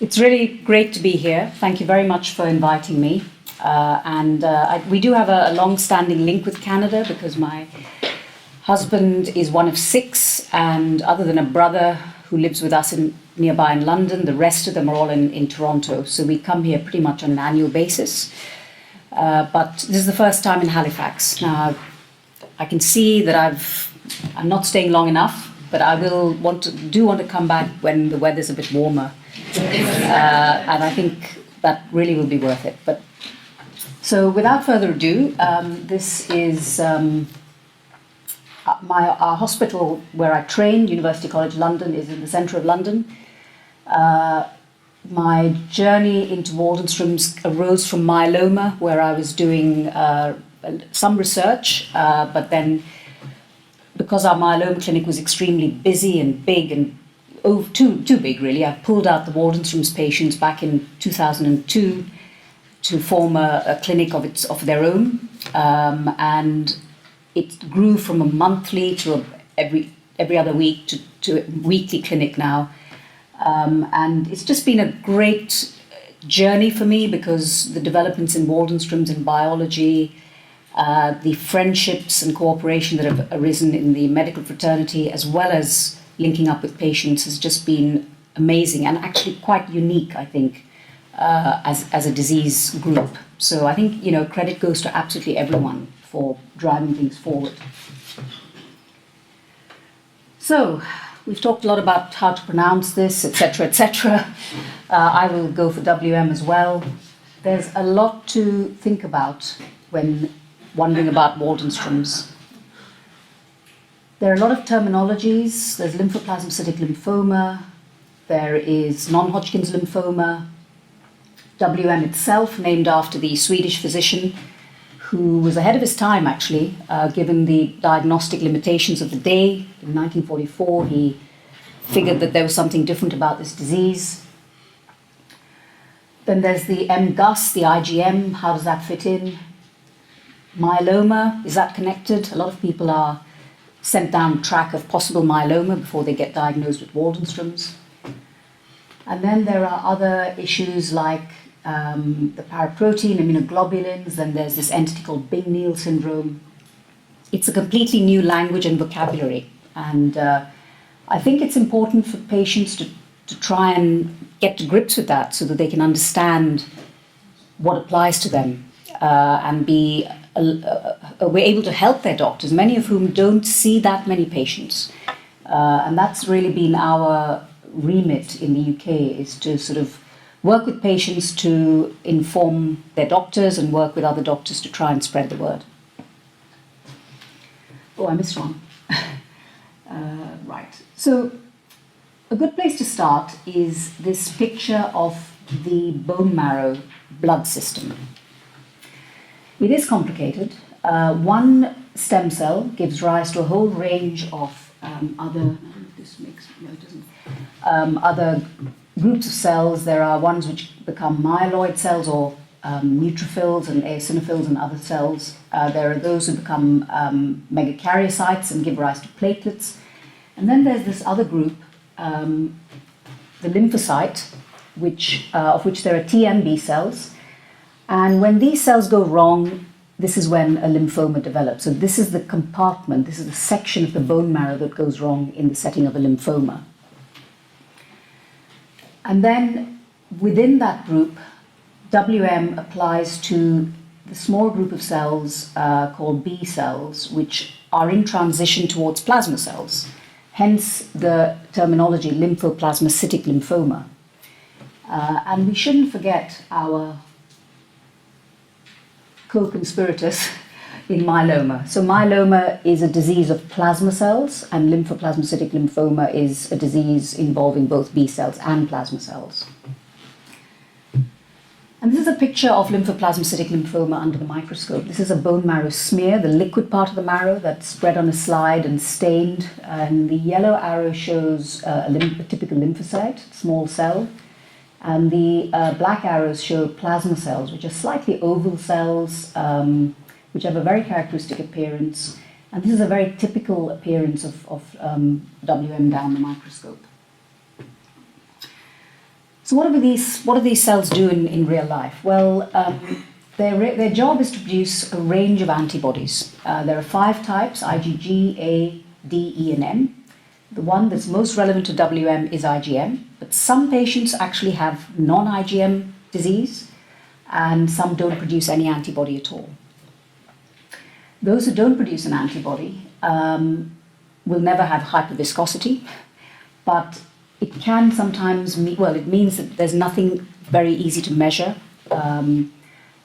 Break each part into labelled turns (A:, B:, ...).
A: It's really great to be here. Thank you very much for inviting me. We do have a long-standing link with Canada because my husband is one of 6, and other than a brother who lives with us nearby in London, the rest of them are all in Toronto. So we come here pretty much on an annual basis. But this is the first time in Halifax. Now, I can see that I'm not staying long enough, but I will want to come back when the weather's a bit warmer. And I think that really will be worth it. So without further ado, this is our hospital where I trained, University College London, is in the centre of London. My journey into Waldenstrom's arose from myeloma, where I was doing some research, but then because our myeloma clinic was extremely busy and big and too big really, I pulled out the Waldenstrom's patients back in 2002 to form a clinic of their own, and it grew from a monthly to every other week to a weekly clinic now. And it's just been a great journey for me because the developments in Waldenstrom's in biology, the friendships and cooperation that have arisen in the medical fraternity, as well as linking up with patients, has just been amazing and actually quite unique, I think, as a disease group. So I think, credit goes to absolutely everyone for driving things forward. So, we've talked a lot about how to pronounce this, etc., etc. I will go for WM as well. There's a lot to think about when wondering about Waldenstrom's. There are a lot of terminologies. There's lymphoplasmacytic lymphoma. There is non-Hodgkin's lymphoma. WM itself, named after the Swedish physician who was ahead of his time, actually, given the diagnostic limitations of the day. In 1944, he figured that there was something different about this disease. Then there's the MGUS, the IgM. How does that fit in? Myeloma, is that connected? A lot of people are sent down track of possible myeloma before they get diagnosed with Waldenstrom's. And then there are other issues like the paraprotein, immunoglobulins, then there's this entity called Bingneal syndrome. It's a completely new language and vocabulary. And I think it's important for patients to try and get to grips with that so that they can understand what applies to them and be able to help their doctors, many of whom don't see that many patients. And that's really been our remit in the UK, is to sort of work with patients to inform their doctors and work with other doctors to try and spread the word. Oh, I missed one. Right. So a good place to start is this picture of the bone marrow blood system. It is complicated. One stem cell gives rise to a whole range of other groups of cells. There are ones which become myeloid cells, or neutrophils and eosinophils and other cells. There are those who become megakaryocytes and give rise to platelets. And then there's this other group, the lymphocyte, of which there are TMB cells. And when these cells go wrong, this is when a lymphoma develops. So this is the compartment, this is the section of the bone marrow that goes wrong in the setting of a lymphoma. And then within that group, WM applies to the small group of cells called B cells, which are in transition towards plasma cells. Hence the terminology lymphoplasmacytic lymphoma. And we shouldn't forget our co-conspirators in myeloma. So myeloma is a disease of plasma cells, and lymphoplasmacytic lymphoma is a disease involving both B cells and plasma cells. And this is a picture of lymphoplasmacytic lymphoma under the microscope. This is a bone marrow smear, the liquid part of the marrow that's spread on a slide and stained. And the yellow arrow shows a typical lymphocyte, small cell. And the black arrows show plasma cells, which are slightly oval cells, which have a very characteristic appearance. And this is a very typical appearance of WM down the microscope. So what do these cells do in real life? Well, their job is to produce a range of antibodies. There are 5 types: IgG, A, D, E, and M. The one that's most relevant to WM is IgM, but some patients actually have non-IgM disease, and some don't produce any antibody at all. Those who don't produce an antibody will never have hyperviscosity, but it can sometimes it means that there's nothing very easy to measure.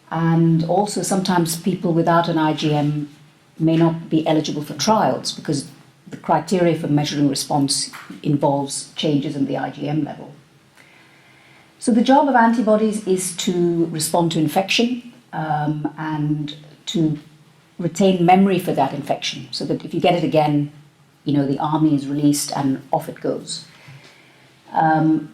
A: And also sometimes people without an IgM may not be eligible for trials because the criteria for measuring response involves changes in the IgM level. So the job of antibodies is to respond to infection and to retain memory for that infection, so that if you get it again, the army is released and off it goes.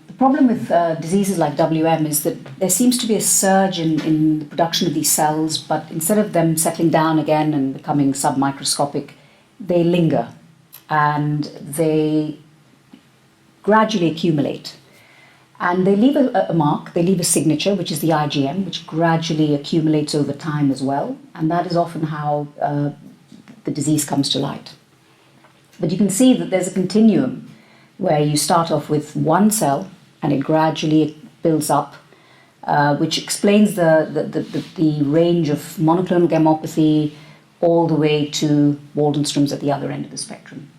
A: The problem with diseases like WM is that there seems to be a surge in the production of these cells, but instead of them settling down again and becoming submicroscopic, they linger and they gradually accumulate. And they leave a mark, they leave a signature, which is the IgM, which gradually accumulates over time as well. And that is often how the disease comes to light. But you can see that there's a continuum where you start off with one cell and it gradually builds up, which explains the range of monoclonal gammopathy all the way to Waldenstrom's at the other end of the spectrum.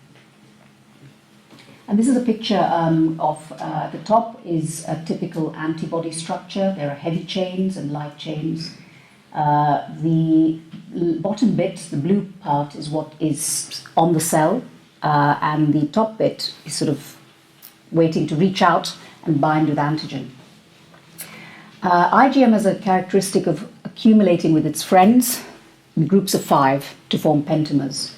A: And this is a picture of the top is a typical antibody structure. There are heavy chains and light chains. The bottom bit, the blue part, is what is on the cell, and the top bit is sort of waiting to reach out and bind with antigen. IgM has a characteristic of accumulating with its friends in groups of 5 to form pentamers.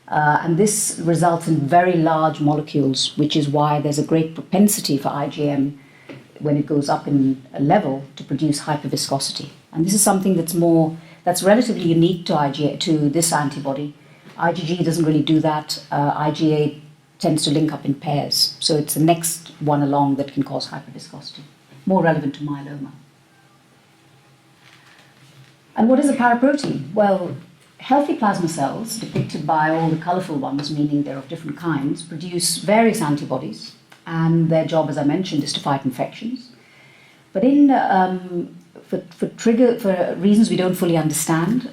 A: And this results in very large molecules, which is why there's a great propensity for IgM, when it goes up in a level, to produce hyperviscosity. And this is something that's relatively unique to this antibody. IgG doesn't really do that. IgA tends to link up in pairs. So it's the next one along that can cause hyperviscosity, more relevant to myeloma. And what is a paraprotein? Well, healthy plasma cells, depicted by all the colourful ones, meaning they're of different kinds, produce various antibodies, and their job, as I mentioned, is to fight infections. But for reasons we don't fully understand,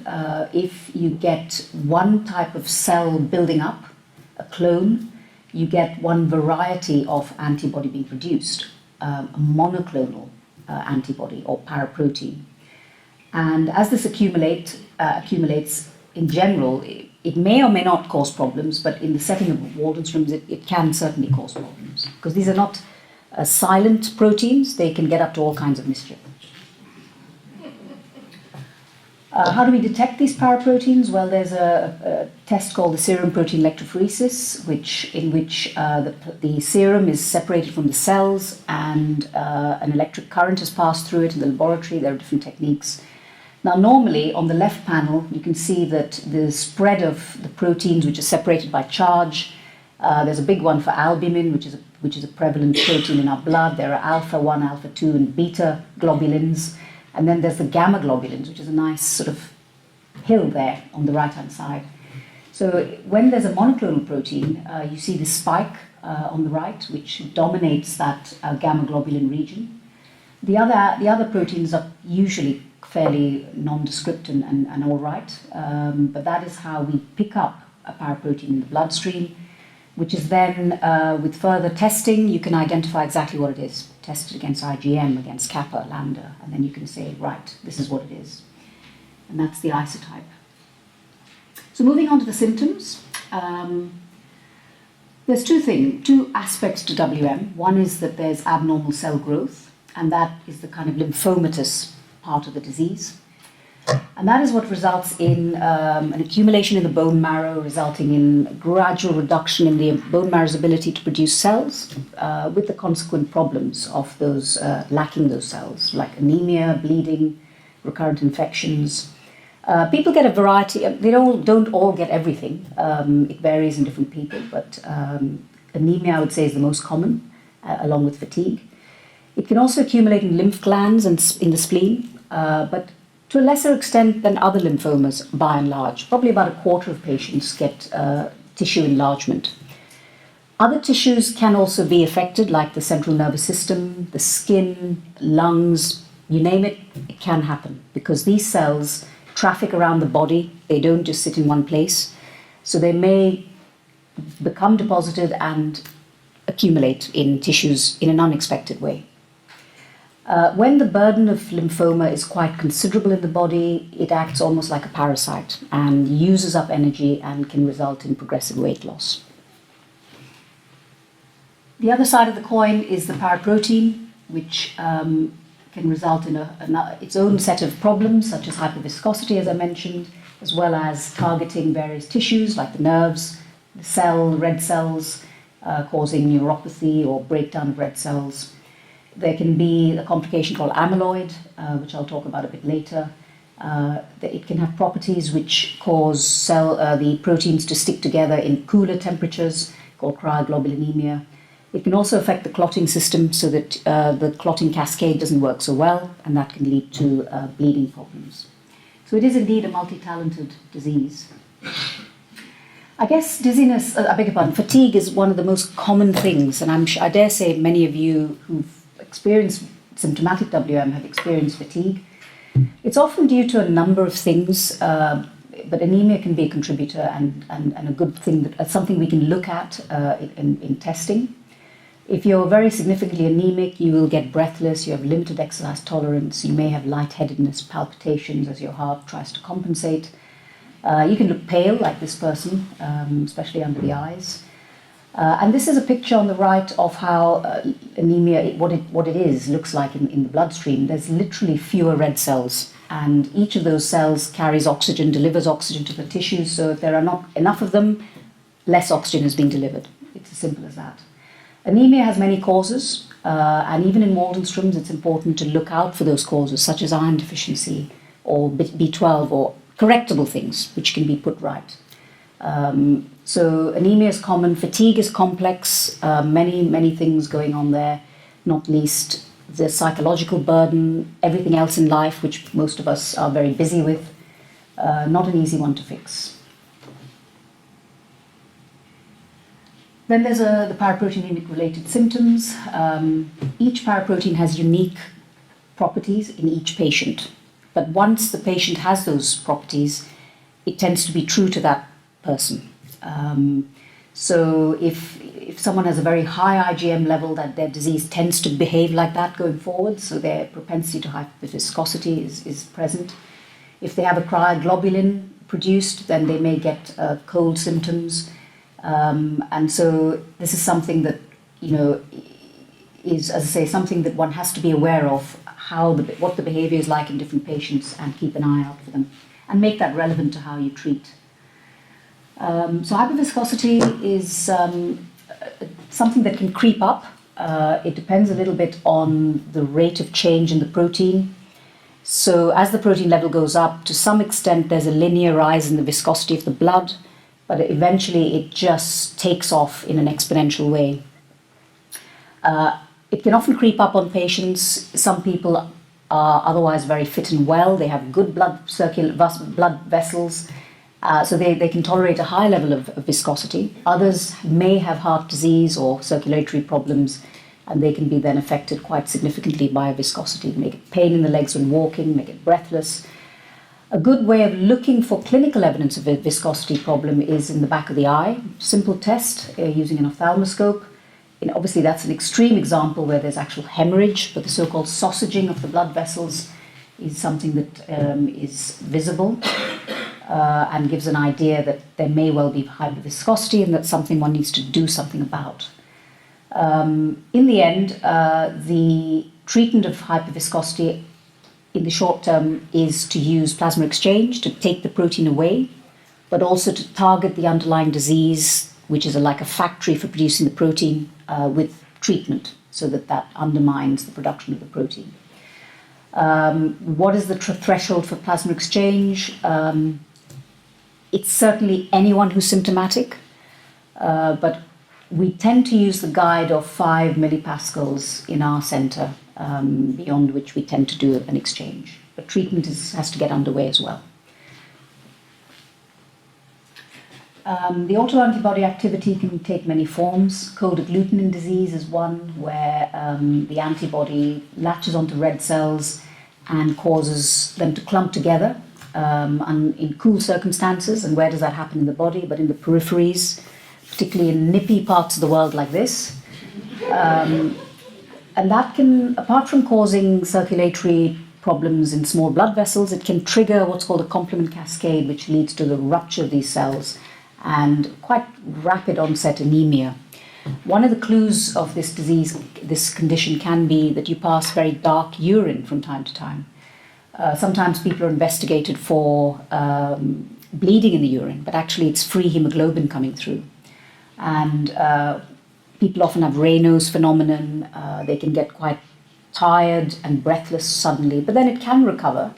A: if you get one type of cell building up, a clone, you get one variety of antibody being produced, a monoclonal antibody or paraprotein. And as this accumulates, in general, it may or may not cause problems, but in the setting of Waldenstrom's, it can certainly cause problems. Because these are not silent proteins, they can get up to all kinds of mischief. How do we detect these paraproteins? Well, there's a test called the Serum protein electrophoresis, in which the serum is separated from the cells and an electric current has passed through it in the laboratory. There are different techniques. Now, normally, on the left panel, you can see that the spread of the proteins which are separated by charge. There's a big one for albumin, which is a prevalent protein in our blood. There are alpha-1, alpha-2, and beta globulins. And then there's the gamma globulins, which is a nice sort of hill there on the right-hand side. So when there's a monoclonal protein, you see the spike on the right, which dominates that gamma globulin region. The other proteins are usually fairly nondescript and all right, but that is how we pick up a paraprotein in the bloodstream, which is then, with further testing, you can identify exactly what it is. Test it against IgM, against kappa, lambda, and then you can say, right, this is what it is. And that's the isotype. So moving on to the symptoms, there's two aspects to WM. One is that there's abnormal cell growth, and that is the kind of lymphomatous part of the disease. And that is what results in an accumulation in the bone marrow, resulting in gradual reduction in the bone marrow's ability to produce cells, with the consequent problems of those lacking those cells, like anemia, bleeding, recurrent infections. People get a variety. They don't all get everything. It varies in different people, but anemia, I would say, is the most common, along with fatigue. It can also accumulate in lymph glands and in the spleen, but to a lesser extent than other lymphomas, by and large. Probably about a quarter of patients get tissue enlargement. Other tissues can also be affected, like the central nervous system, the skin, lungs, you name it, it can happen, because these cells traffic around the body. They don't just sit in one place. So they may become deposited and accumulate in tissues in an unexpected way. When the burden of lymphoma is quite considerable in the body, it acts almost like a parasite and uses up energy and can result in progressive weight loss. The other side of the coin is the paraprotein, which can result in its own set of problems, such as hyperviscosity, as I mentioned, as well as targeting various tissues like the nerves, the red cells, causing neuropathy or breakdown of red cells. There can be a complication called amyloid, which I'll talk about a bit later. It can have properties which cause the proteins to stick together in cooler temperatures, called cryoglobulinemia. It can also affect the clotting system, so that the clotting cascade doesn't work so well, and that can lead to bleeding problems. So it is indeed a multi-talented disease. I guess fatigue is one of the most common things, and I dare say many of you who've experienced symptomatic WM have experienced fatigue. It's often due to a number of things, but anemia can be a contributor and a good thing, something we can look at in testing. If you're very significantly anemic, you will get breathless, you have limited exercise tolerance, you may have lightheadedness, palpitations as your heart tries to compensate. You can look pale like this person, especially under the eyes. And this is a picture on the right of how anemia, what it looks like in the bloodstream. There's literally fewer red cells, and each of those cells carries oxygen, delivers oxygen to the tissues. So if there are not enough of them, less oxygen is being delivered. It's as simple as that. Anemia has many causes, and even in Waldenstrom's, it's important to look out for those causes, such as iron deficiency or B12 or correctable things, which can be put right. So anemia is common, fatigue is complex, many things going on there, not least the psychological burden, everything else in life, which most of us are very busy with, not an easy one to fix. Then there's the paraproteinemic related symptoms. Each paraprotein has unique properties in each patient, but once the patient has those properties, it tends to be true to that person. So if someone has a very high IgM level, that their disease tends to behave like that going forward, so their propensity to hyperviscosity is present. If they have a cryoglobulin produced, then they may get cold symptoms. And so this is something that, is, as I say, something that one has to be aware of, what the behavior is like in different patients, and keep an eye out for them and make that relevant to how you treat. So hyperviscosity is something that can creep up. It depends a little bit on the rate of change in the protein. So as the protein level goes up, to some extent there's a linear rise in the viscosity of the blood, but eventually it just takes off in an exponential way. It can often creep up on patients. Some people are otherwise very fit and well. They have good blood vessels, so they can tolerate a high level of viscosity. Others may have heart disease or circulatory problems, and they can be then affected quite significantly by viscosity, make it pain in the legs when walking, make it breathless. A good way of looking for clinical evidence of a viscosity problem is in the back of the eye. Simple test using an ophthalmoscope. And obviously that's an extreme example where there's actual hemorrhage, but the so-called sausaging of the blood vessels is something that is visible and gives an idea that there may well be hyperviscosity, and that's something one needs to do something about. In the end, the treatment of hyperviscosity in the short term is to use plasma exchange to take the protein away, but also to target the underlying disease, which is like a factory for producing the protein, with treatment, so that undermines the production of the protein. What is the threshold for plasma exchange? It's certainly anyone who's symptomatic, but We tend to use the guide of 5 millipascals in our centre, beyond which we tend to do an exchange. But treatment has to get underway as well. The autoantibody activity can take many forms. Cold agglutinin disease is one where the antibody latches onto red cells and causes them to clump together in cool circumstances. And where does that happen in the body? But in the peripheries, particularly in nippy parts of the world like this. And that can, apart from causing circulatory problems in small blood vessels, it can trigger what's called a complement cascade, which leads to the rupture of these cells and quite rapid onset anemia. One of the clues of this disease, this condition, can be that you pass very dark urine from time to time. Sometimes people are investigated for bleeding in the urine, but actually it's free hemoglobin coming through. And people often have Raynaud's phenomenon. They can get quite tired and breathless suddenly, but then it can recover.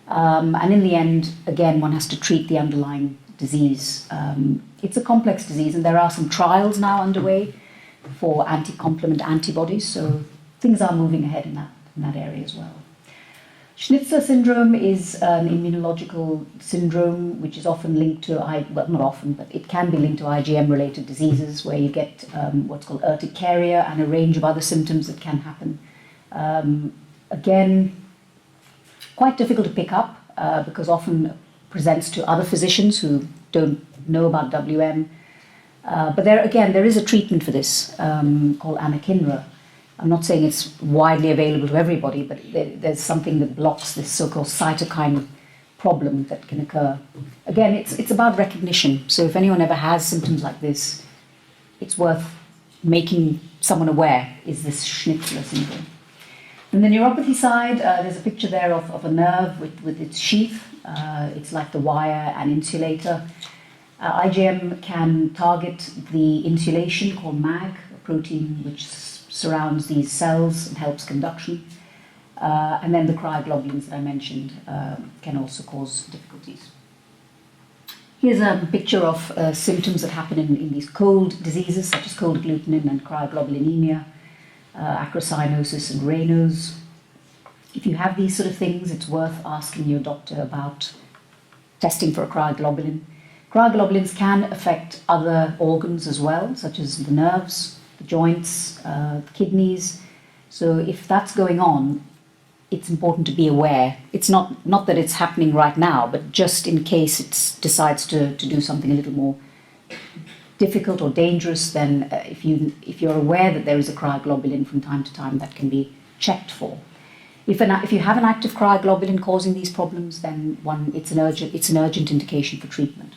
A: And in the end, again, one has to treat the underlying disease. It's a complex disease, and there are some trials now underway for anti-complement antibodies, so things are moving ahead in that area as well. Schnitzler syndrome is an immunological syndrome which is often linked to, well, not often, but it can be linked to IgM-related diseases where you get what's called urticaria and a range of other symptoms that can happen. Again, quite difficult to pick up because often presents to other physicians who don't know about WM. But there is a treatment for this called anakinra. I'm not saying it's widely available to everybody, but there's something that blocks this so-called cytokine problem that can occur. Again, it's about recognition. So if anyone ever has symptoms like this, it's worth making someone aware, is this Schnitzler syndrome. On the neuropathy side, there's a picture there of a nerve with its sheath. It's like the wire and insulator. IgM can target the insulation called MAG, a protein which surrounds these cells and helps conduction. And then the cryoglobulins that I mentioned can also cause difficulties. Here's a picture of symptoms that happen in these cold diseases, such as cold agglutinin and cryoglobulinemia, acrocyanosis and Raynaud's. If you have these sort of things, it's worth asking your doctor about testing for a cryoglobulin. Cryoglobulins can affect other organs as well, such as the nerves, the joints, the kidneys. So if that's going on, it's important to be aware. It's not that it's happening right now, but just in case it decides to do something a little more difficult or dangerous, then if you're aware that there is a cryoglobulin from time to time, that can be checked for. If you have an active cryoglobulin causing these problems, then it's an urgent indication for treatment.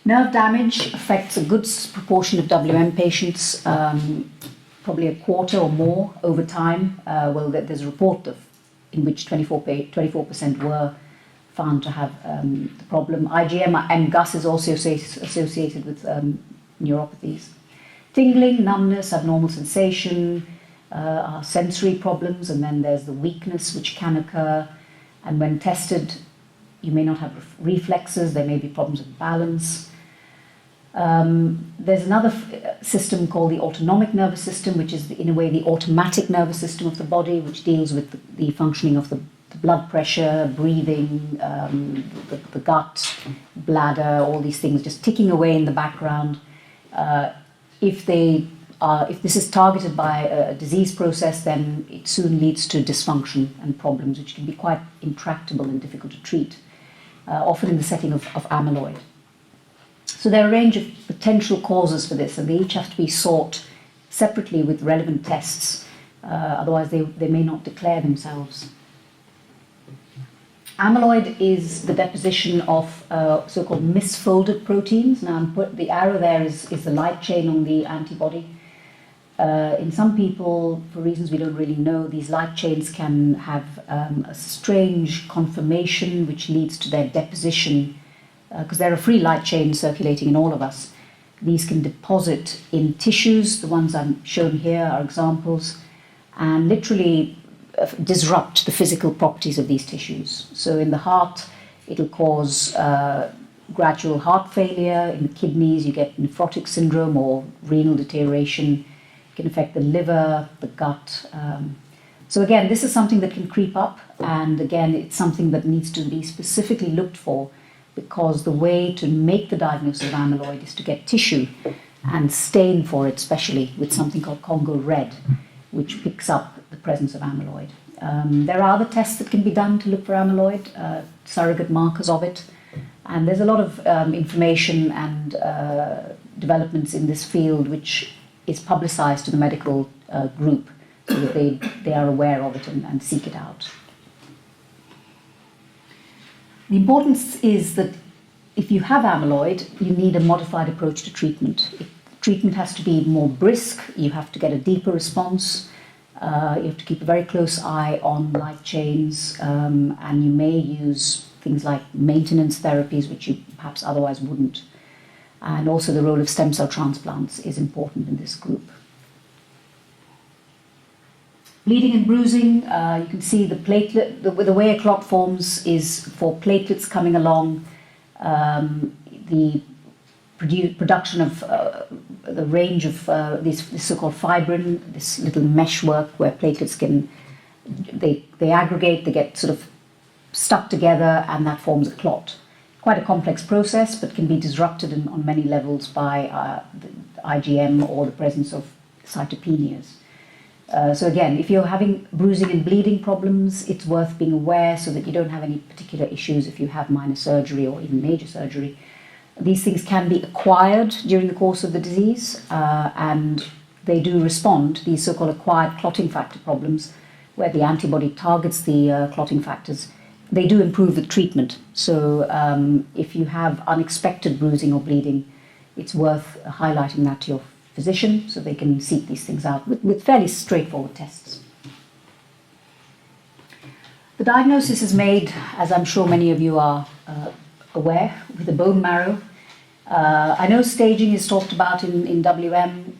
A: Nerve damage affects a good proportion of WM patients, probably a quarter or more over time. There's a report in which 24% were found to have the problem. IgM and GUS is also associated with neuropathies. Tingling, numbness, abnormal sensation, are sensory problems, and then there's the weakness which can occur. And when tested, you may not have reflexes, there may be problems with balance. There's another system called the autonomic nervous system, which is in a way the automatic nervous system of the body, which deals with the functioning of the blood pressure, breathing, the gut, bladder, all these things just ticking away in the background. If this is targeted by a disease process, then it soon leads to dysfunction and problems which can be quite intractable and difficult to treat, often in the setting of amyloid. So there are a range of potential causes for this, and they each have to be sought separately with relevant tests, otherwise they may not declare themselves. Amyloid is the deposition of so-called misfolded proteins. Now the arrow there is the light chain on the antibody. In some people, for reasons we don't really know, these light chains can have a strange conformation which leads to their deposition, because there are free light chains circulating in all of us. These can deposit in tissues. The ones I'm shown here are examples, and literally disrupt the physical properties of these tissues. So in the heart, it'll cause gradual heart failure. In the kidneys, you get nephrotic syndrome or renal deterioration. It can affect the liver, the gut. So again, this is something that can creep up, and again, it's something that needs to be specifically looked for, because the way to make the diagnosis of amyloid is to get tissue and stain for it, especially with something called Congo red, which picks up the presence of amyloid. There are other tests that can be done to look for amyloid, surrogate markers of it, and there's a lot of information and developments in this field which is publicized to the medical group, so that they are aware of it and seek it out. The importance is that if you have amyloid, you need a modified approach to treatment. Treatment has to be more brisk, you have to get a deeper response, you have to keep a very close eye on light chains, and you may use things like maintenance therapies, which you perhaps otherwise wouldn't. And also the role of stem cell transplants is important in this group. Bleeding and bruising, you can see the platelet, the way a clot forms is for platelets coming along, the production of the range of this so-called fibrin, this little meshwork where platelets can, they aggregate, they get sort of stuck together, and that forms a clot. Quite a complex process, but can be disrupted on many levels by the IgM or the presence of cytopenias. So again, if you're having bruising and bleeding problems, it's worth being aware so that you don't have any particular issues if you have minor surgery or even major surgery. These things can be acquired during the course of the disease, and they do respond to these so-called acquired clotting factor problems, where the antibody targets the clotting factors. They do improve with treatment. So if you have unexpected bruising or bleeding, it's worth highlighting that to your physician so they can seek these things out with fairly straightforward tests. The diagnosis is made, as I'm sure many of you are aware, with the bone marrow. I know staging is talked about in WM.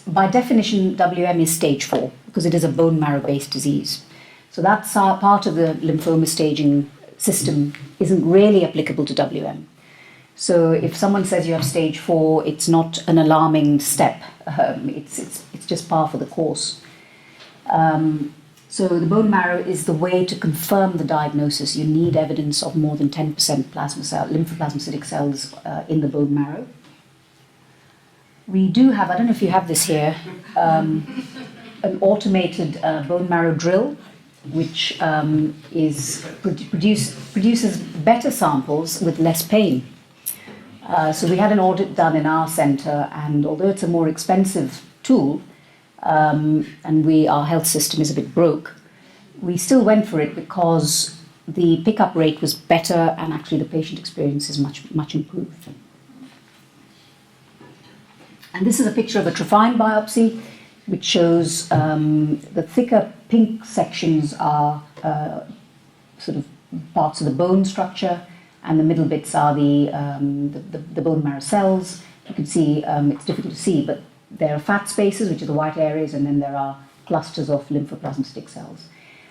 A: By definition, WM is stage 4 because it is a bone marrow based disease. So that's part of the lymphoma staging system isn't really applicable to WM. So if someone says you have stage 4, it's not an alarming step. It's just par for the course. So the bone marrow is the way to confirm the diagnosis. You need evidence of more than 10% lymphoplasmacytic cells in the bone marrow. We do have, I don't know if you have this here, an automated bone marrow drill, which produces better samples with less pain. So we had an audit done in our centre, and although it's a more expensive tool, and our health system is a bit broke, we still went for it because the pickup rate was better, and actually the patient experience is much improved. And this is a picture of a trophine biopsy, which shows the thicker pink sections are sort of parts of the bone structure, and the middle bits are the bone marrow cells. You can see, it's difficult to see, but there are fat spaces, which are the white areas, and then there are clusters of lymphoplasmacytic cells.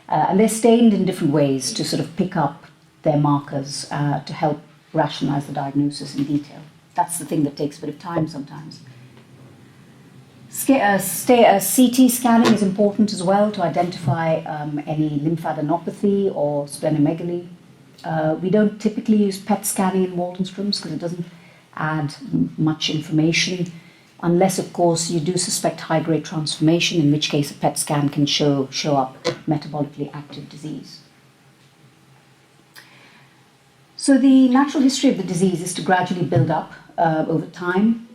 A: And they're stained in different ways to sort of pick up their markers to help rationalize the diagnosis in detail. That's the thing that takes a bit of time sometimes. CT scanning is important as well to identify any lymphadenopathy or splenomegaly. We don't typically use PET scanning in Waldenstrom's because it doesn't add much information, unless, of course, you do suspect high-grade transformation, in which case a PET scan can show up metabolically active disease. So the natural history of the disease is to gradually build up over time,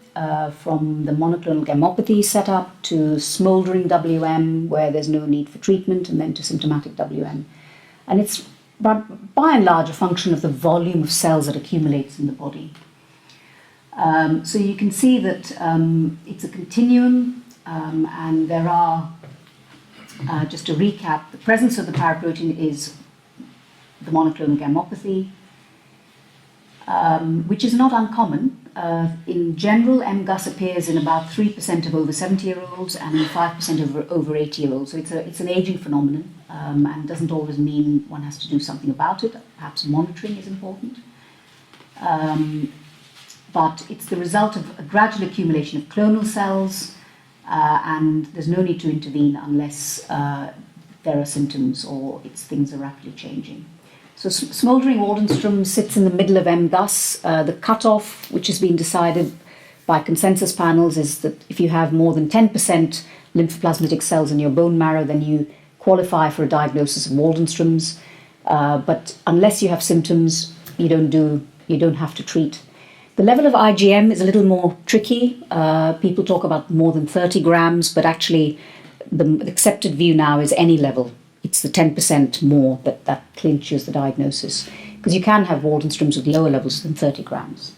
A: from the monoclonal gammopathy setup to smouldering WM, where there's no need for treatment, and then to symptomatic WM. And it's by and large a function of the volume of cells that accumulates in the body. So you can see that it's a continuum, and there are, just to recap, the presence of the paraprotein is the monoclonal gammopathy, which is not uncommon. In general, MGUS appears in about 3% of over 70-year-olds and 5% of over 80-year-olds. So it's an aging phenomenon, and doesn't always mean one has to do something about it. Perhaps monitoring is important. But it's the result of a gradual accumulation of clonal cells, and there's no need to intervene unless there are symptoms or things are rapidly changing. So smouldering Waldenstrom sits in the middle of M. thus. The cutoff, which has been decided by consensus panels, is that if you have more than 10% lymphoplasmatic cells in your bone marrow, then you qualify for a diagnosis of Waldenstrom's. But unless you have symptoms, you don't have to treat. The level of IgM is a little more tricky. People talk about more than 30 grams, but actually the accepted view now is any level. It's the 10% more that clinches the diagnosis, because you can have Waldenstrom's with lower levels than 30 grams.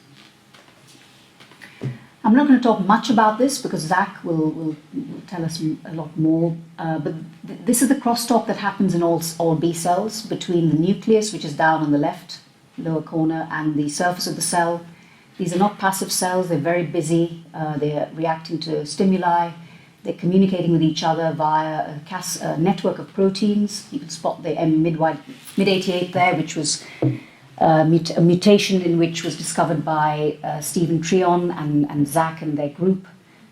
A: I'm not going to talk much about this because Zach will tell us a lot more. But this is the crosstalk that happens in all B cells between the nucleus, which is down on the left lower corner, and the surface of the cell. These are not passive cells. They're very busy. They're reacting to stimuli. They're communicating with each other via a network of proteins. You can spot the mid-88 there, which was a mutation in which was discovered by Stephen Treon and Zach and their group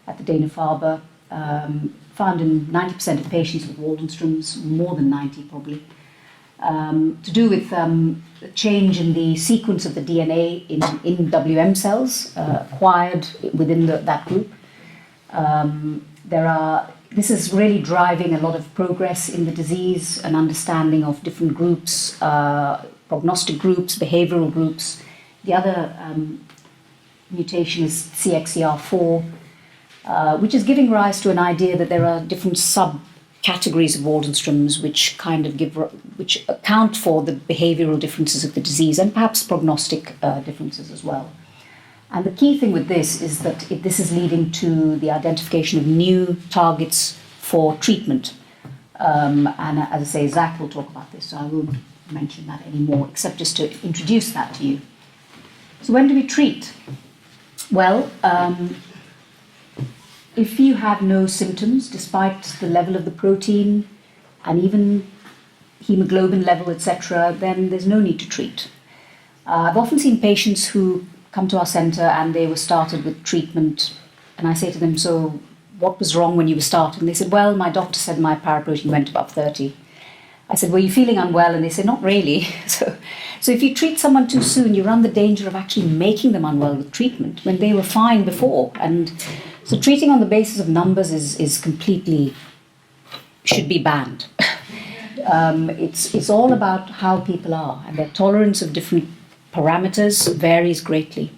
A: at the Dana-Farber, found in 90% of patients with Waldenstrom's, more than 90 probably, to do with a change in the sequence of the DNA in WM cells acquired within that group. This is really driving a lot of progress in the disease, an understanding of different groups, prognostic groups, behavioral groups. The other mutation is CXCR4, which is giving rise to an idea that there are different subcategories of Waldenstrom's which which account for the behavioral differences of the disease and perhaps prognostic differences as well. And the key thing with this is that this is leading to the identification of new targets for treatment. And as I say, Zach will talk about this, so I won't mention that anymore, except just to introduce that to you. So when do we treat? Well, if you have no symptoms, despite the level of the protein and even hemoglobin level, etc., then there's no need to treat. I've often seen patients who come to our centre and they were started with treatment, and I say to them, so what was wrong when you were started? And they said, well, my doctor said my paraprotein went above 30. I said, were you feeling unwell? And they said, not really. So if you treat someone too soon, you run the danger of actually making them unwell with treatment when they were fine before. And so treating on the basis of numbers is completely, should be banned. It's all about how people are, and their tolerance of different parameters varies greatly.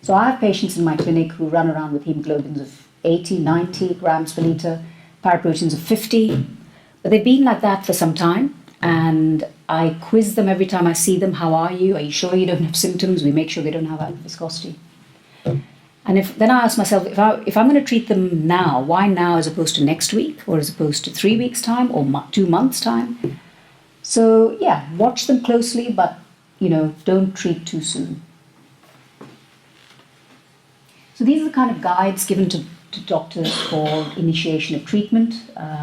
A: So I have patients in my clinic who run around with hemoglobins of 80, 90 grams per litre, paraproteins of 50, but they've been like that for some time, and I quiz them every time I see them. How are you? Are you sure you don't have symptoms? We make sure they don't have viscosity. And then I ask myself, if I'm going to treat them now, why now as opposed to next week, or as opposed to 3 weeks' time, or 2 months' time? So yeah, watch them closely, but don't treat too soon. So these are the kind of guides given to doctors for initiation of treatment.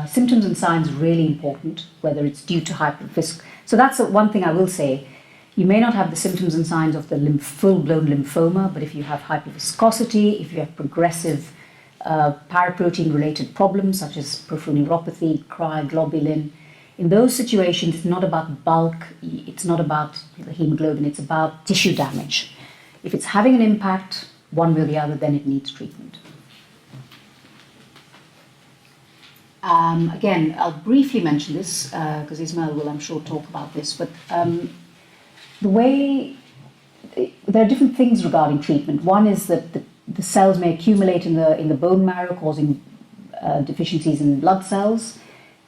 A: Symptoms and signs are really important, whether it's due to hyperviscosity. So that's one thing I will say. You may not have the symptoms and signs of the full-blown lymphoma, but if you have hyperviscosity, if you have progressive paraprotein-related problems such as peripheral neuropathy, cryoglobulin, in those situations, it's not about bulk, it's not about the hemoglobin, it's about tissue damage. If it's having an impact one way or the other, then it needs treatment. Again, I'll briefly mention this because Ismail will, I'm sure, talk about this, but there are different things regarding treatment. One is that the cells may accumulate in the bone marrow, causing deficiencies in blood cells.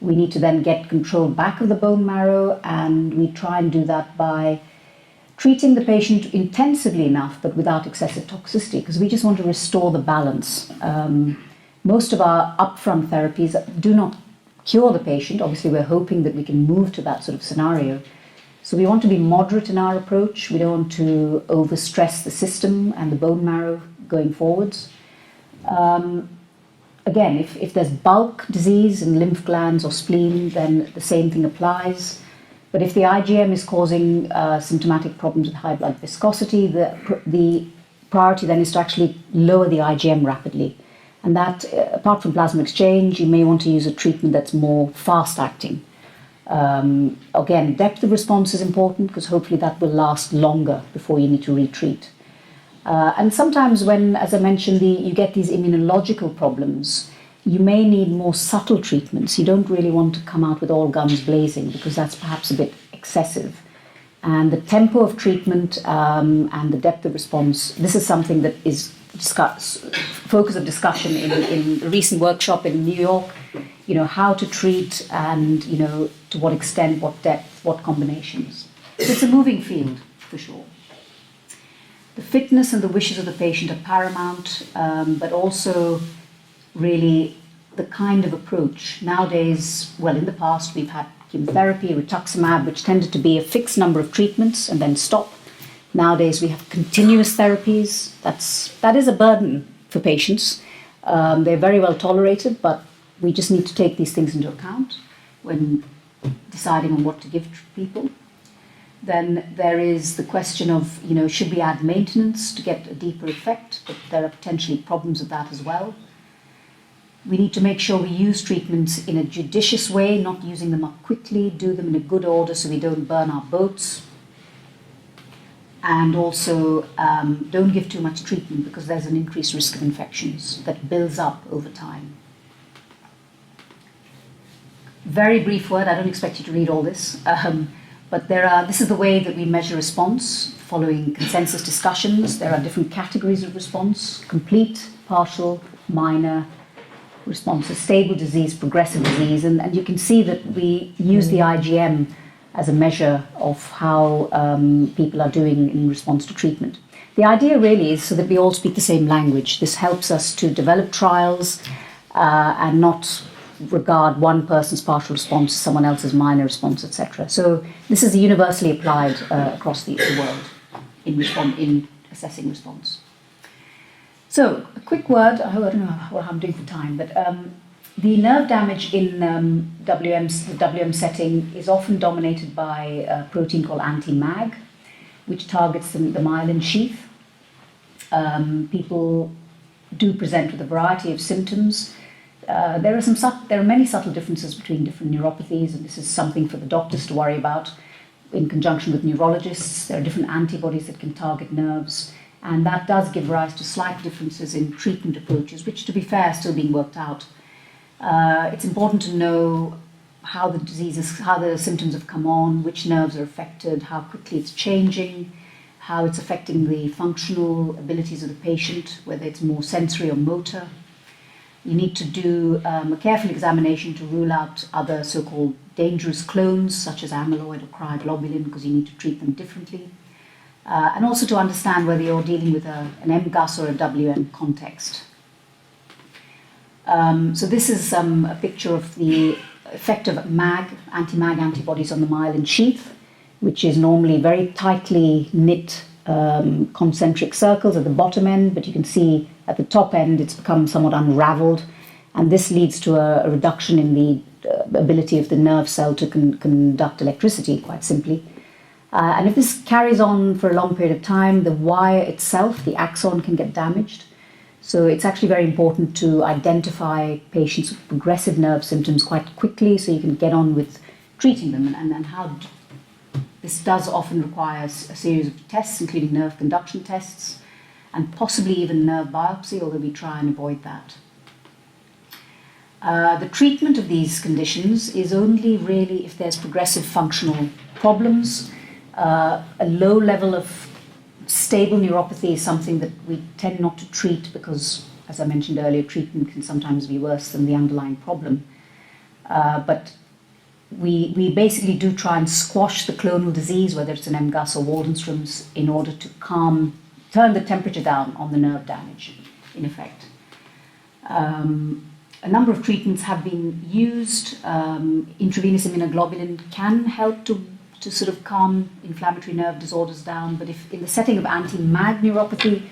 A: We need to then get control back of the bone marrow, and we try and do that by treating the patient intensively enough, but without excessive toxicity, because we just want to restore the balance. Most of our upfront therapies do not cure the patient. Obviously, we're hoping that we can move to that sort of scenario. So we want to be moderate in our approach. We don't want to overstress the system and the bone marrow going forwards. Again, if there's bulk disease in lymph glands or spleen, then the same thing applies. But if the IgM is causing symptomatic problems with high blood viscosity, the priority then is to actually lower the IgM rapidly. And that, apart from plasma exchange, you may want to use a treatment that's more fast-acting. Again, depth of response is important because hopefully that will last longer before you need to retreat. And sometimes when, as I mentioned, you get these immunological problems, you may need more subtle treatments. You don't really want to come out with all guns blazing because that's perhaps a bit excessive. And the tempo of treatment and the depth of response, this is something that is focus of discussion in a recent workshop in New York, how to treat and, to what extent, what depth, what combinations. So it's a moving field, for sure. The fitness and the wishes of the patient are paramount, but also really the kind of approach. Nowadays, well, in the past, we've had chemotherapy, rituximab, which tended to be a fixed number of treatments and then stop. Nowadays, we have continuous therapies. That is a burden for patients. They're very well tolerated, but we just need to take these things into account when deciding on what to give people. Then there is the question of, should we add maintenance to get a deeper effect? But there are potentially problems with that as well. We need to make sure we use treatments in a judicious way, not using them up quickly, do them in a good order so we don't burn our boats. And also don't give too much treatment because there's an increased risk of infections that builds up over time. Very brief word, I don't expect you to read all this, but this is the way that we measure response following consensus discussions. There are different categories of response: complete, partial, minor response, stable disease, progressive disease, and you can see that we use the IgM as a measure of how people are doing in response to treatment. The idea really is so that we all speak the same language. This helps us to develop trials and not regard one person's partial response as someone else's minor response, etc. So this is universally applied across the world in assessing response. So a quick word, I don't know how I'm doing for time, but the nerve damage in the WM setting is often dominated by a protein called anti-MAG, which targets the myelin sheath. People do present with a variety of symptoms. There are many subtle differences between different neuropathies, and this is something for the doctors to worry about in conjunction with neurologists. There are different antibodies that can target nerves, and that does give rise to slight differences in treatment approaches, which, to be fair, are still being worked out. It's important to know how the symptoms have come on, which nerves are affected, how quickly it's changing, how it's affecting the functional abilities of the patient, whether it's more sensory or motor. You need to do a careful examination to rule out other so-called dangerous clones, such as amyloid or cryoglobulin, because you need to treat them differently. And also to understand whether you're dealing with an MGUS or a WM context. So this is a picture of the effect of anti-MAG antibodies on the myelin sheath, which is normally very tightly knit concentric circles at the bottom end, but you can see at the top end it's become somewhat unraveled, and this leads to a reduction in the ability of the nerve cell to conduct electricity, quite simply. And if this carries on for a long period of time, the wire itself, the axon, can get damaged. So it's actually very important to identify patients with progressive nerve symptoms quite quickly so you can get on with treating them. And how this does often require a series of tests, including nerve conduction tests, and possibly even nerve biopsy, although we try and avoid that. The treatment of these conditions is only really if there's progressive functional problems. A low level of stable neuropathy is something that we tend not to treat because, as I mentioned earlier, treatment can sometimes be worse than the underlying problem. But we basically do try and squash the clonal disease, whether it's an MGUS or Waldenstrom's, in order to turn the temperature down on the nerve damage, in effect. A number of treatments have been used. Intravenous immunoglobulin can help to sort of calm inflammatory nerve disorders down, but if in the setting of anti-MAG neuropathy,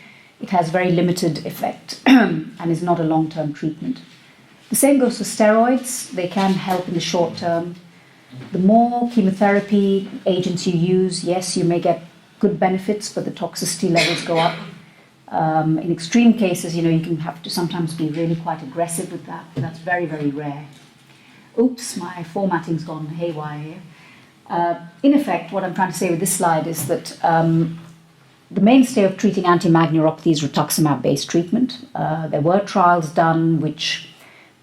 A: it has very limited effect and is not a long-term treatment. The same goes for steroids. They can help in the short term, The more chemotherapy agents you use, yes, you may get good benefits, but the toxicity levels go up. In extreme cases, you can have to sometimes be really quite aggressive with that. That's very, very rare. Oops, my formatting's gone haywire here. In effect, what I'm trying to say with this slide is that the mainstay of treating anti-MAG neuropathy is rituximab-based treatment. There were trials done which,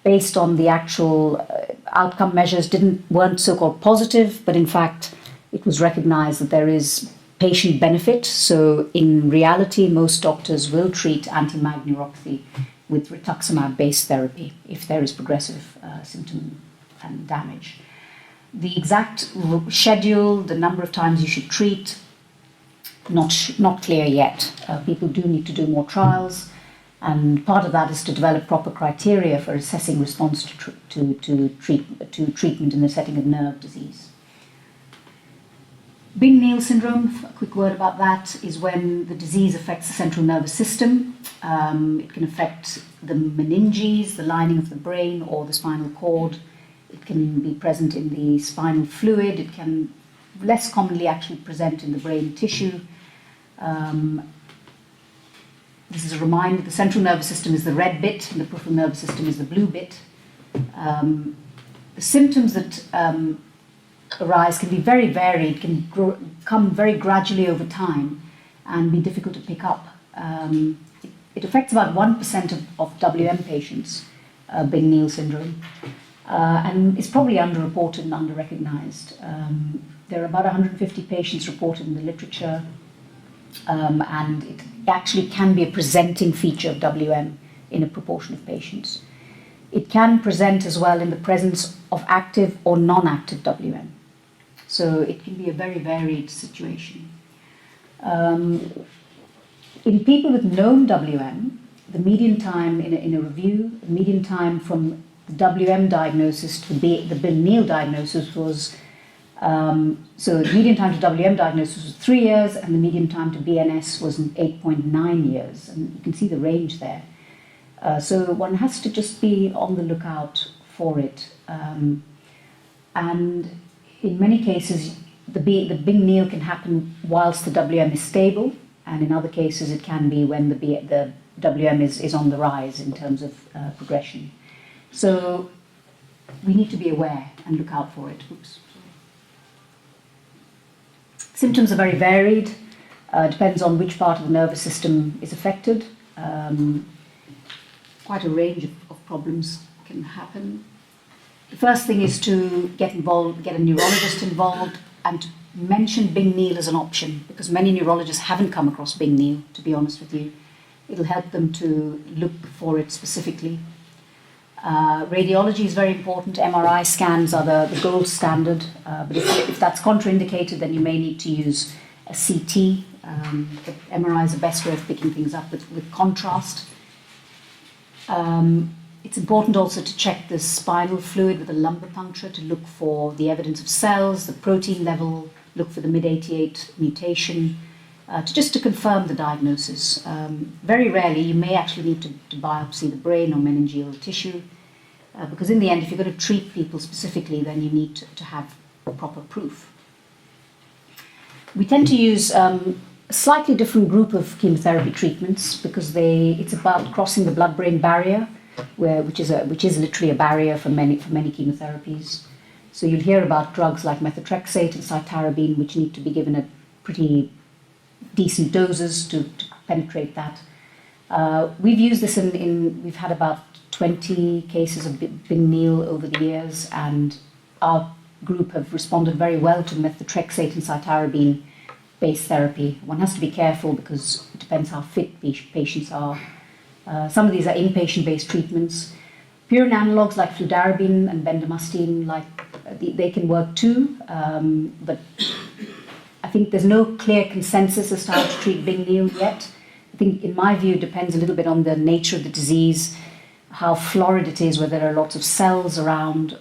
A: based on the actual outcome measures, weren't so-called positive, but in fact, it was recognized that there is patient benefit. So in reality, most doctors will treat anti-MAG neuropathy with rituximab-based therapy if there is progressive symptom and damage. The exact schedule, the number of times you should treat, not clear yet. People do need to do more trials, and part of that is to develop proper criteria for assessing response to treatment in the setting of nerve disease. Bingneal syndrome, a quick word about that, is when the disease affects the central nervous system. It can affect the meninges, the lining of the brain, or the spinal cord. It can be present in the spinal fluid. It can less commonly actually present in the brain tissue. This is a reminder, the central nervous system is the red bit and the peripheral nervous system is the blue bit. The symptoms that arise can be very varied, can come very gradually over time and be difficult to pick up. It affects about 1% of WM patients, Bingneal syndrome, and it's probably underreported and under-recognized. There are about 150 patients reported in the literature, and it actually can be a presenting feature of WM in a proportion of patients. It can present as well in the presence of active or non-active WM. So it can be a very varied situation. In people with known WM, the median time in a review, the median time from the WM diagnosis to the Bingneal diagnosis was, so the median time to WM diagnosis was 3 years, and the median time to BNS was 8.9 years. And you can see the range there. So one has to just be on the lookout for it. And in many cases, the Bingneal can happen whilst the WM is stable, and in other cases it can be when the WM is on the rise in terms of progression. So we need to be aware and look out for it. Oops. Symptoms are very varied, depends on which part of the nervous system is affected. Quite a range of problems can happen. The first thing is to get a neurologist involved and to mention Bingneal as an option, because many neurologists haven't come across Bingneal, to be honest with you. It'll help them to look for it specifically. Radiology is very important. MRI scans are the gold standard, but if that's contraindicated, then you may need to use a CT. But MRI is the best way of picking things up with contrast. It's important also to check the spinal fluid with a lumbar puncture to look for the evidence of cells, the protein level, look for the MYD88 mutation, just to confirm the diagnosis. Very rarely, you may actually need to biopsy the brain or meningeal tissue, because in the end, if you're going to treat people specifically, then you need to have proper proof. We tend to use a slightly different group of chemotherapy treatments because it's about crossing the blood-brain barrier, which is literally a barrier for many chemotherapies. So you'll hear about drugs like methotrexate and cytarabine, which need to be given at pretty decent doses to penetrate that. We've used this we've had about 20 cases of Bingneal over the years, and our group have responded very well to methotrexate and cytarabine-based therapy. One has to be careful because it depends how fit patients are. Some of these are inpatient-based treatments. Purine analogues like fludarabine and bendamustine, they can work too, but I think there's no clear consensus as to how to treat Bingneal yet. I think, in my view, it depends a little bit on the nature of the disease, how florid it is, whether there are lots of cells around,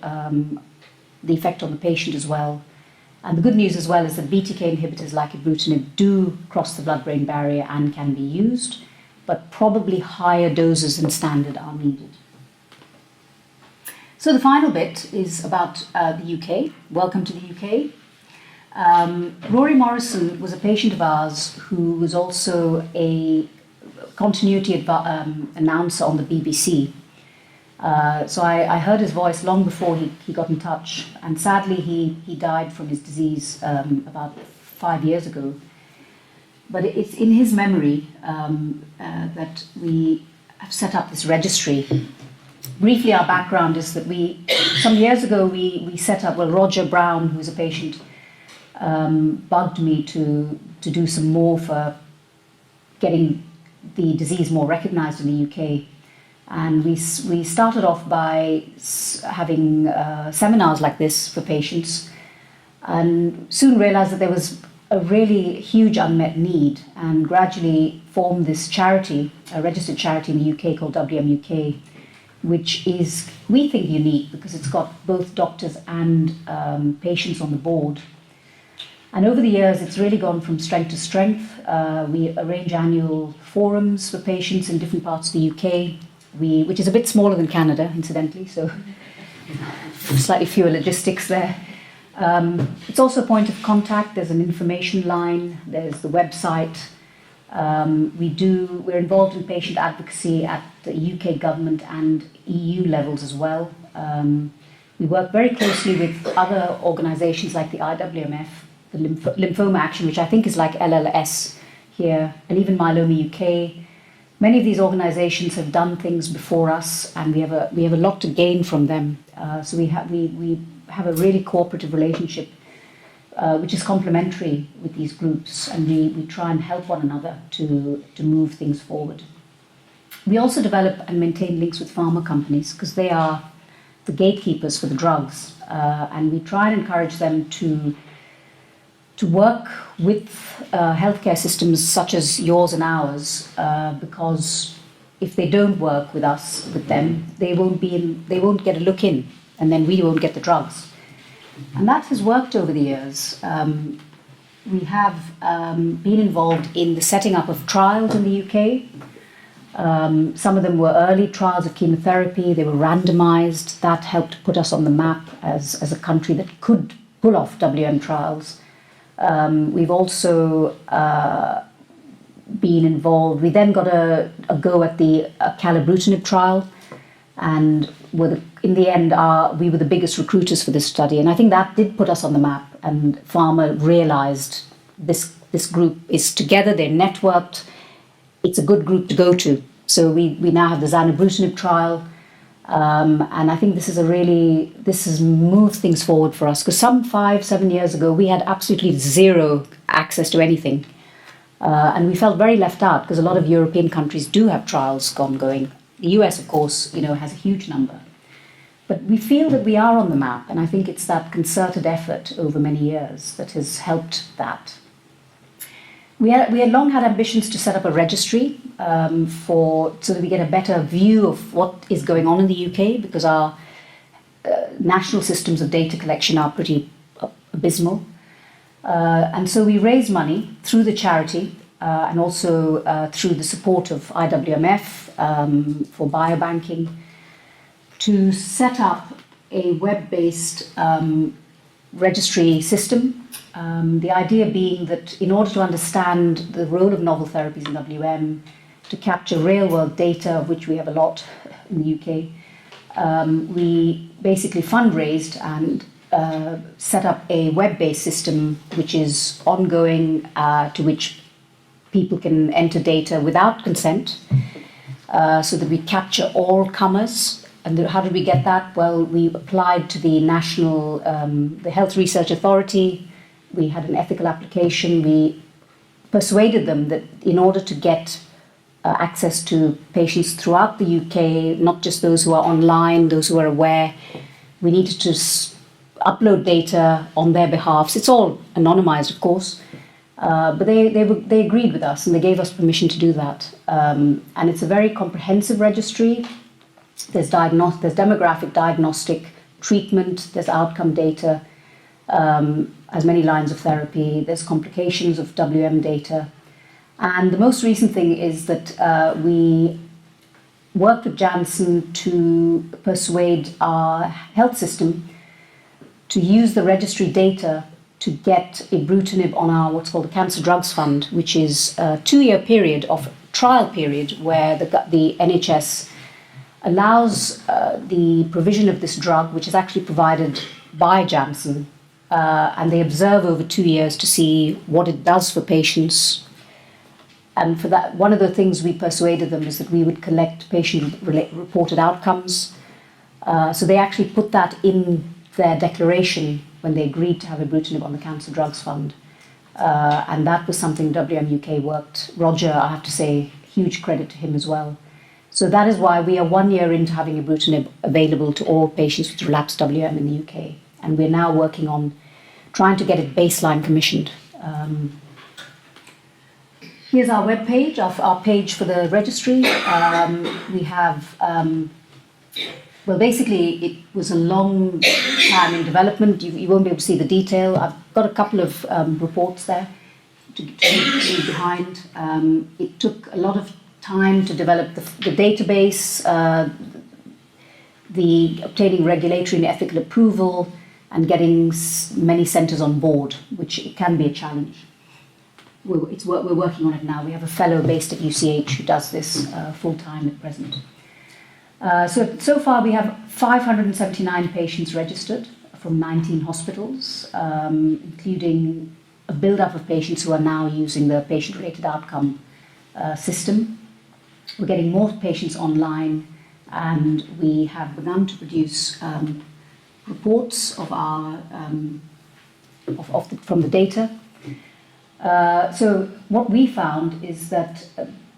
A: the effect on the patient as well. And the good news as well is that BTK inhibitors like ibrutinib do cross the blood-brain barrier and can be used, but probably higher doses than standard are needed. So the final bit is about the UK. Welcome to the UK. Rory Morrison was a patient of ours who was also a continuity announcer on the BBC. So I heard his voice long before he got in touch, and sadly he died from his disease about 5 years ago. But it's in his memory that we have set up this registry. Briefly, our background is that some years ago we set up, Roger Brown, who's a patient, bugged me to do some more for getting the disease more recognised in the UK. And we started off by having seminars like this for patients, and soon realised that there was a really huge unmet need, and gradually formed this charity, a registered charity in the UK called WMUK, which is, we think, unique because it's got both doctors and patients on the board. And over the years, it's really gone from strength to strength. We arrange annual forums for patients in different parts of the UK, which is a bit smaller than Canada, incidentally, so slightly fewer logistics there. It's also a point of contact. There's an information line, there's the website. We're involved in patient advocacy at the UK government and EU levels as well. We work very closely with other organisations like the IWMF, the Lymphoma Action, which I think is like LLS here, and even Myeloma UK. Many of these organisations have done things before us, and we have a lot to gain from them. So we have a really cooperative relationship, which is complementary with these groups, and we try and help one another to move things forward. We also develop and maintain links with pharma companies because they are the gatekeepers for the drugs, and we try and encourage them to work with healthcare systems such as yours and ours, because if they don't work with us, with them, they won't get a look in, and then we won't get the drugs. And that has worked over the years. We have been involved in the setting up of trials in the UK. Some of them were early trials of chemotherapy. They were randomized. That helped put us on the map as a country that could pull off WM trials. We've also been involved. We then got a go at the Calibrutinib trial, and in the end, we were the biggest recruiters for this study. And I think that did put us on the map, and pharma realised this group is together, they're networked, it's a good group to go to. So we now have the zanubrutinib trial, and I think this has moved things forward for us, because some 5-7 years ago we had absolutely zero access to anything, and we felt very left out because a lot of European countries do have trials ongoing. The US, of course, has a huge number, but we feel that we are on the map, and I think it's that concerted effort over many years that has helped that. We had long had ambitions to set up a registry so that we get a better view of what is going on in the UK, because our national systems of data collection are pretty abysmal. And so we raise money through the charity and also through the support of IWMF for biobanking to set up a web-based registry system. The idea being that in order to understand the role of novel therapies in WM, to capture real-world data, of which we have a lot in the UK, we basically fundraised and set up a web-based system which is ongoing, to which people can enter data without consent, so that we capture all comers. And how did we get that? Well, we applied to the National, the Health Research Authority. We had an ethical application. We persuaded them that in order to get access to patients throughout the UK, not just those who are online, those who are aware, we needed to upload data on their behalf. It's all anonymized, of course, but they agreed with us and they gave us permission to do that. And it's a very comprehensive registry. There's demographic, diagnostic, treatment, there's outcome data, as many lines of therapy, there's complications of WM data. And the most recent thing is that we worked with Janssen to persuade our health system to use the registry data to get ibrutinib on our what's called the Cancer Drugs Fund, which is a 2-year period of trial period where the NHS allows the provision of this drug, which is actually provided by Janssen, and they observe over 2 years to see what it does for patients. And for that, one of the things we persuaded them is that we would collect patient-reported outcomes. So they actually put that in their declaration when they agreed to have ibrutinib on the Cancer Drugs Fund. And that was something WMUK worked. Roger, I have to say, huge credit to him as well. So that is why we are 1 year into having ibrutinib available to all patients with relapsed WM in the UK. And we're now working on trying to get it baseline commissioned. Here's our webpage, our page for the registry. We have, well, basically, it was a long time in development. You won't be able to see the detail. I've got a couple of reports there to leave behind. It took a lot of time to develop the database, the obtaining regulatory and ethical approval, and getting many centres on board, which can be a challenge. We're working on it now. We have a fellow based at UCH who does this full-time at present. So far we have 579 patients registered from 19 hospitals, including a build-up of patients who are now using the patient-related outcome system. We're getting more patients online, and we have begun to produce reports of from the data. So what we found is that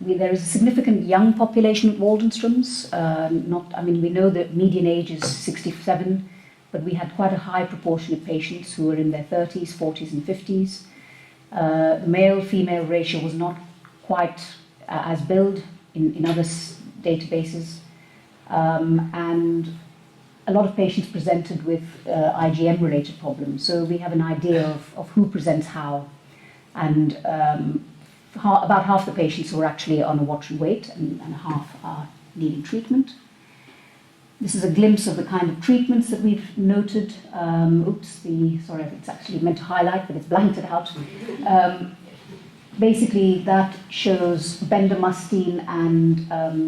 A: there is a significant young population at Waldenstrom's. We know that median age is 67, but we had quite a high proportion of patients who were in their 30s, 40s, and 50s. The male-female ratio was not quite as billed in other databases, and a lot of patients presented with IgM-related problems. So we have an idea of who presents how. And about half the patients who are actually on a watch and wait, and half are needing treatment. This is a glimpse of the kind of treatments that we've noted. Sorry, it's actually meant to highlight, but it's blanked it out. Basically, that shows bendamustine and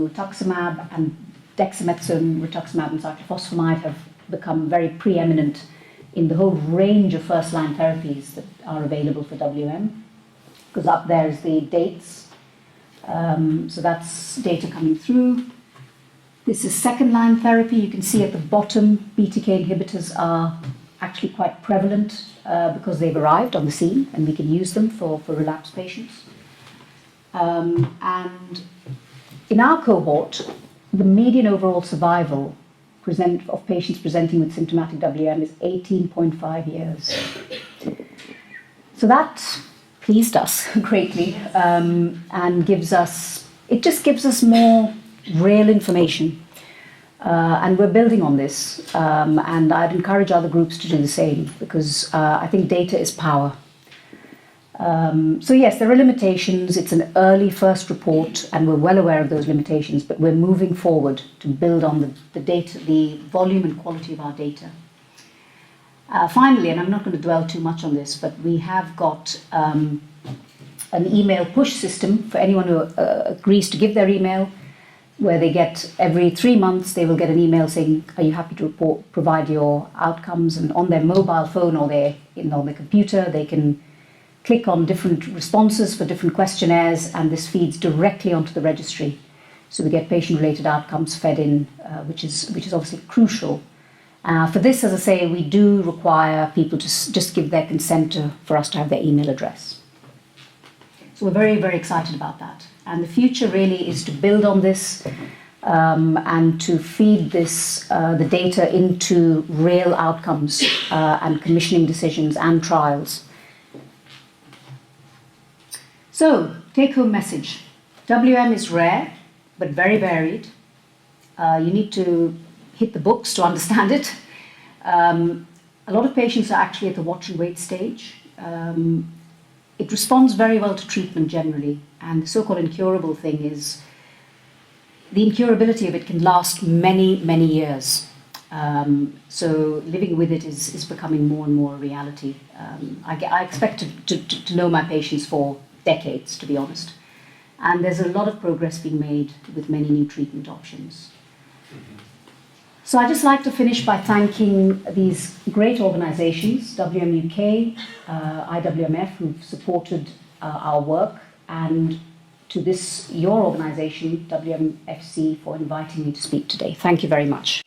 A: rituximab and dexamethasone, rituximab and cyclophosphamide have become very preeminent in the whole range of first-line therapies that are available for WM, because up there is the dates. So that's data coming through. This is second-line therapy. You can see at the bottom, BTK inhibitors are actually quite prevalent because they've arrived on the scene, and we can use them for relapsed patients. And in our cohort, the median overall survival of patients presenting with symptomatic WM is 18.5 years. So that pleased us greatly, and it just gives us more real information. And we're building on this, and I'd encourage other groups to do the same, because I think data is power. So yes, there are limitations. It's an early first report, and we're well aware of those limitations, but we're moving forward to build on the data, the volume and quality of our data. Finally, and I'm not going to dwell too much on this, but we have got an email push system for anyone who agrees to give their email, where they get every 3 months, they will get an email saying, are you happy to provide your outcomes? And on their mobile phone or on their computer, they can click on different responses for different questionnaires, and this feeds directly onto the registry. So we get patient-related outcomes fed in, which is obviously crucial. For this, as I say, we do require people to just give their consent for us to have their email address. So we're very, very excited about that. And the future really is to build on this and to feed the data into real outcomes and commissioning decisions and trials. So, take-home message. WM is rare, but very varied. You need to hit the books to understand it. A lot of patients are actually at the watch and wait stage. It responds very well to treatment generally, and the so-called incurable thing is the incurability of it can last many, many years. So living with it is becoming more and more a reality. I expect to know my patients for decades, to be honest. And there's a lot of progress being made with many new treatment options. So I'd just like to finish by thanking these great organizations, WMUK, IWMF, who've supported our work, and to your organization, WMFC, for inviting me to speak today. Thank you very much.